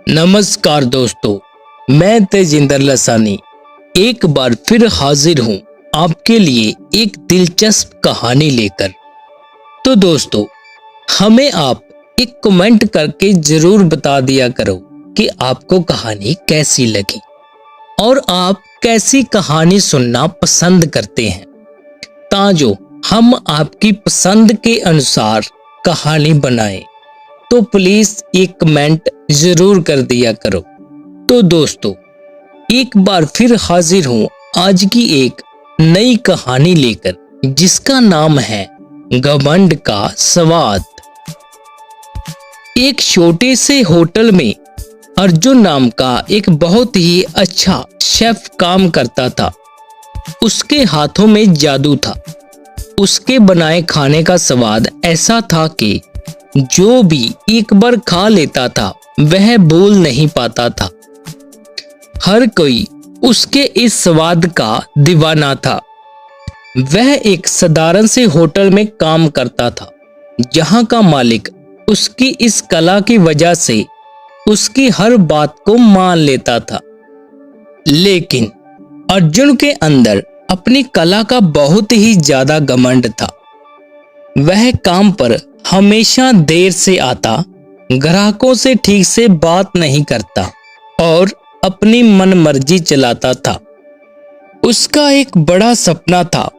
नमस्कार दोस्तों, मैं तेजिंदर लसानी एक बार फिर हाजिर हूँ आपके लिए एक दिलचस्प कहानी लेकर। तो दोस्तों, हमें आप एक कमेंट करके जरूर बता दिया करो कि आपको कहानी कैसी लगी और आप कैसी कहानी सुनना पसंद करते हैं, ताकि हम आपकी पसंद के अनुसार कहानी बनाएं। तो प्लीज एक कमेंट जरूर कर दिया करो। तो दोस्तों, एक बार फिर हाजिर हूँ आज की एक नई कहानी लेकर, जिसका नाम है घमंड का स्वाद। एक छोटे से होटल में अर्जुन नाम का एक बहुत ही अच्छा शेफ काम करता था। उसके हाथों में जादू था। उसके बनाए खाने का स्वाद ऐसा था कि जो भी एक बार खा लेता था वह भूल नहीं पाता था। हर कोई उसके इस स्वाद का दीवाना था। वह एक साधारण से होटल में काम करता था, जहां का मालिक उसकी इस कला की वजह से उसकी हर बात को मान लेता था। लेकिन अर्जुन के अंदर अपनी कला का बहुत ही ज्यादा घमंड था। वह काम पर हमेशा देर से आता, ग्राहकों से ठीक से बात नहीं करता और अपनी मनमर्जी चलाता था। उसका एक बड़ा सपना था।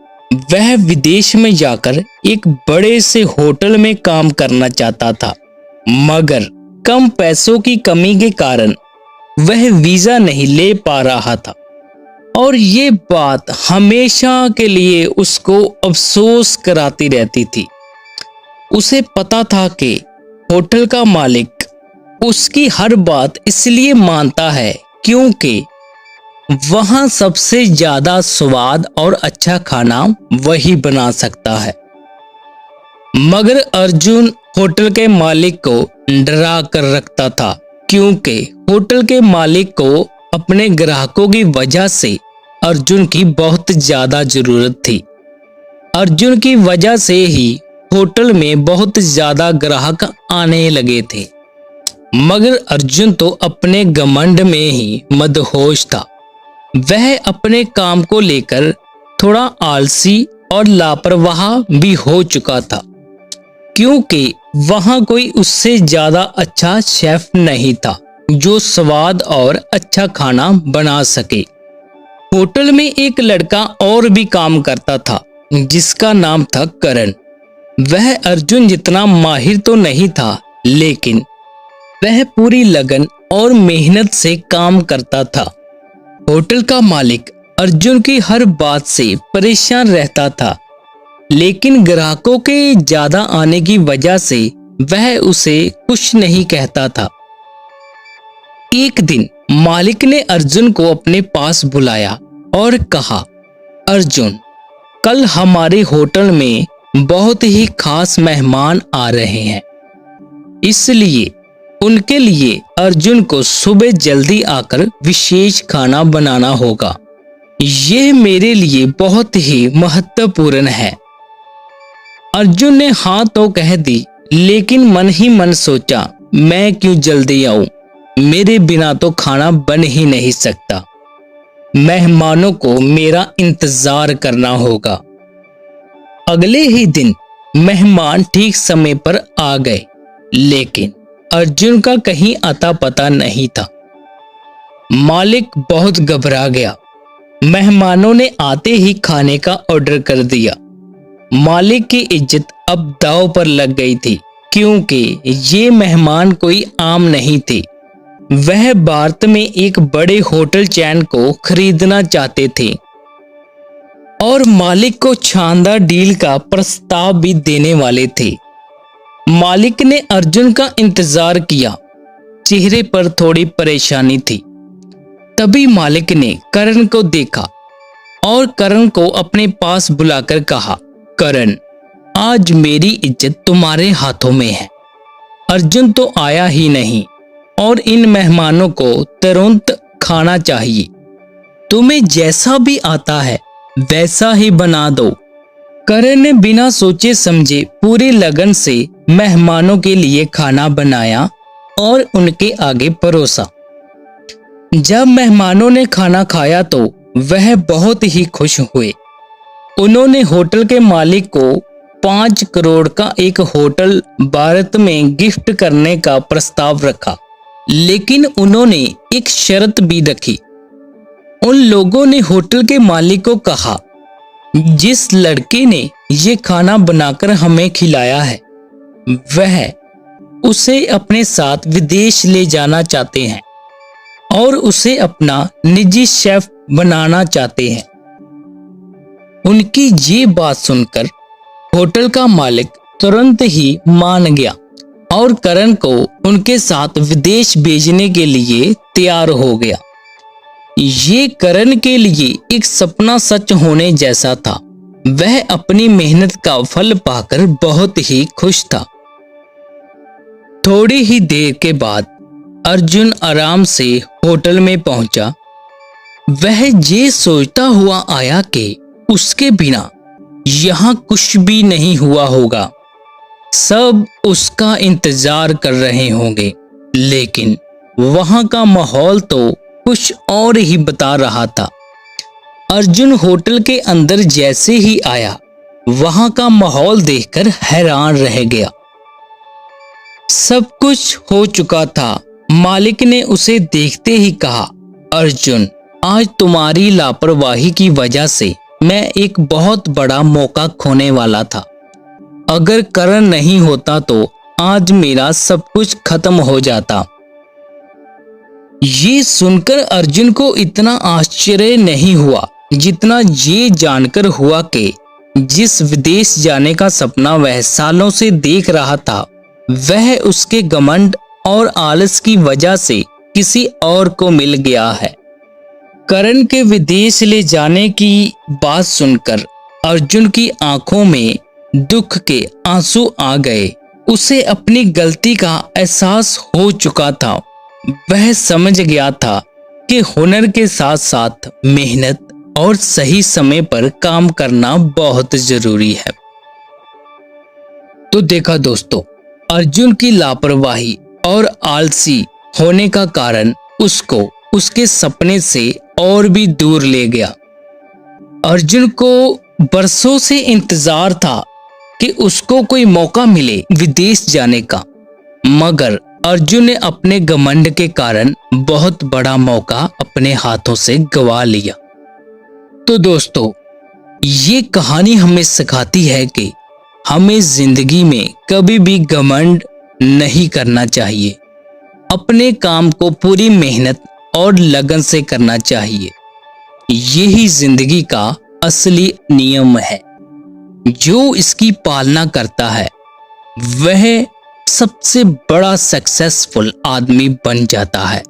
वह विदेश में जाकर एक बड़े से होटल में काम करना चाहता था, मगर कम पैसों की कमी के कारण वह वीजा नहीं ले पा रहा था और ये बात हमेशा के लिए उसको अफसोस कराती रहती थी। उसे पता था कि होटल का मालिक उसकी हर बात इसलिए मानता है क्योंकि वहां सबसे ज्यादा स्वाद और अच्छा खाना वही बना सकता है। मगर अर्जुन होटल के मालिक को डरा कर रखता था, क्योंकि होटल के मालिक को अपने ग्राहकों की वजह से अर्जुन की बहुत ज्यादा जरूरत थी। अर्जुन की वजह से ही होटल में बहुत ज्यादा ग्राहक आने लगे थे। मगर अर्जुन तो अपने घमंड में ही मदहोश था। वह अपने काम को लेकर थोड़ा आलसी और लापरवाह भी हो चुका था, क्योंकि वहां कोई उससे ज्यादा अच्छा शेफ नहीं था जो स्वाद और अच्छा खाना बना सके। होटल में एक लड़का और भी काम करता था, जिसका नाम था करण। वह अर्जुन जितना माहिर तो नहीं था, लेकिन वह पूरी लगन और मेहनत से काम करता था। होटल का मालिक अर्जुन की हर बात से परेशान रहता था, लेकिन ग्राहकों के ज्यादा आने की वजह से वह उसे कुछ नहीं कहता था। एक दिन मालिक ने अर्जुन को अपने पास बुलाया और कहा, अर्जुन, कल हमारे होटल में बहुत ही खास मेहमान आ रहे हैं, इसलिए उनके लिए अर्जुन को सुबह जल्दी आकर विशेष खाना बनाना होगा। यह मेरे लिए बहुत ही महत्वपूर्ण है। अर्जुन ने हाँ तो कह दी, लेकिन मन ही मन सोचा, मैं क्यों जल्दी आऊं, मेरे बिना तो खाना बन ही नहीं सकता। मेहमानों को मेरा इंतजार करना होगा। अगले ही दिन मेहमान ठीक समय पर आ गए, लेकिन अर्जुन का कहीं अता पता नहीं था। मालिक बहुत घबरा गया। मेहमानों ने आते ही खाने का ऑर्डर कर दिया। मालिक की इज्जत अब दांव पर लग गई थी, क्योंकि ये मेहमान कोई आम नहीं थे। वह भारत में एक बड़े होटल चैन को खरीदना चाहते थे और मालिक को शानदार डील का प्रस्ताव भी देने वाले थे। मालिक ने अर्जुन का इंतजार किया। चेहरे पर थोड़ी परेशानी थी। तभी मालिक ने करण को देखा और करण को अपने पास बुलाकर कहा, करण, आज मेरी इज्जत तुम्हारे हाथों में है। अर्जुन तो आया ही नहीं और इन मेहमानों को तुरंत खाना चाहिए। तुम्हें जैसा भी आता है वैसा ही बना दो। करण ने बिना सोचे समझे पूरी लगन से मेहमानों के लिए खाना बनाया और उनके आगे परोसा। जब मेहमानों ने खाना खाया तो वह बहुत ही खुश हुए। उन्होंने होटल के मालिक को 5 करोड़ का एक होटल भारत में गिफ्ट करने का प्रस्ताव रखा, लेकिन उन्होंने एक शर्त भी रखी। उन लोगों ने होटल के मालिक को कहा, जिस लड़के ने ये खाना बनाकर हमें खिलाया है वह उसे अपने साथ विदेश ले जाना चाहते हैं और उसे अपना निजी शेफ बनाना चाहते हैं। उनकी ये बात सुनकर होटल का मालिक तुरंत ही मान गया और करण को उनके साथ विदेश भेजने के लिए तैयार हो गया। ये करण के लिए एक सपना सच होने जैसा था। वह अपनी मेहनत का फल पाकर बहुत ही खुश था। थोड़ी ही देर के बाद अर्जुन आराम से होटल में पहुंचा। वह ये सोचता हुआ आया कि उसके बिना यहाँ कुछ भी नहीं हुआ होगा, सब उसका इंतजार कर रहे होंगे, लेकिन वहां का माहौल तो कुछ और ही बता रहा था। अर्जुन होटल के अंदर जैसे ही आया, वहां का माहौल देखकर हैरान रह गया। सब कुछ हो चुका था। मालिक ने उसे देखते ही कहा, अर्जुन, आज तुम्हारी लापरवाही की वजह से मैं एक बहुत बड़ा मौका खोने वाला था। अगर करण नहीं होता तो आज मेरा सब कुछ खत्म हो जाता। ये सुनकर अर्जुन को इतना आश्चर्य नहीं हुआ जितना ये जानकर हुआ कि जिस विदेश जाने का सपना वह सालों से देख रहा था, वह उसके घमंड और आलस की वजह से किसी और को मिल गया है। करण के विदेश ले जाने की बात सुनकर अर्जुन की आंखों में दुख के आंसू आ गए। उसे अपनी गलती का एहसास हो चुका था। वह समझ गया था कि हुनर के साथ साथ मेहनत और सही समय पर काम करना बहुत जरूरी है। तो देखा दोस्तों, अर्जुन की लापरवाही और आलसी होने का कारण उसको उसके सपने से और भी दूर ले गया। अर्जुन को बरसों से इंतजार था कि उसको कोई मौका मिले विदेश जाने का, मगर अर्जुन ने अपने घमंड के कारण बहुत बड़ा मौका अपने हाथों से गंवा लिया। तो दोस्तों, ये कहानी हमें सिखाती है कि हमें जिंदगी में कभी भी घमंड नहीं करना चाहिए। अपने काम को पूरी मेहनत और लगन से करना चाहिए। यही जिंदगी का असली नियम है। जो इसकी पालना करता है वह सबसे बड़ा सक्सेसफुल आदमी बन जाता है।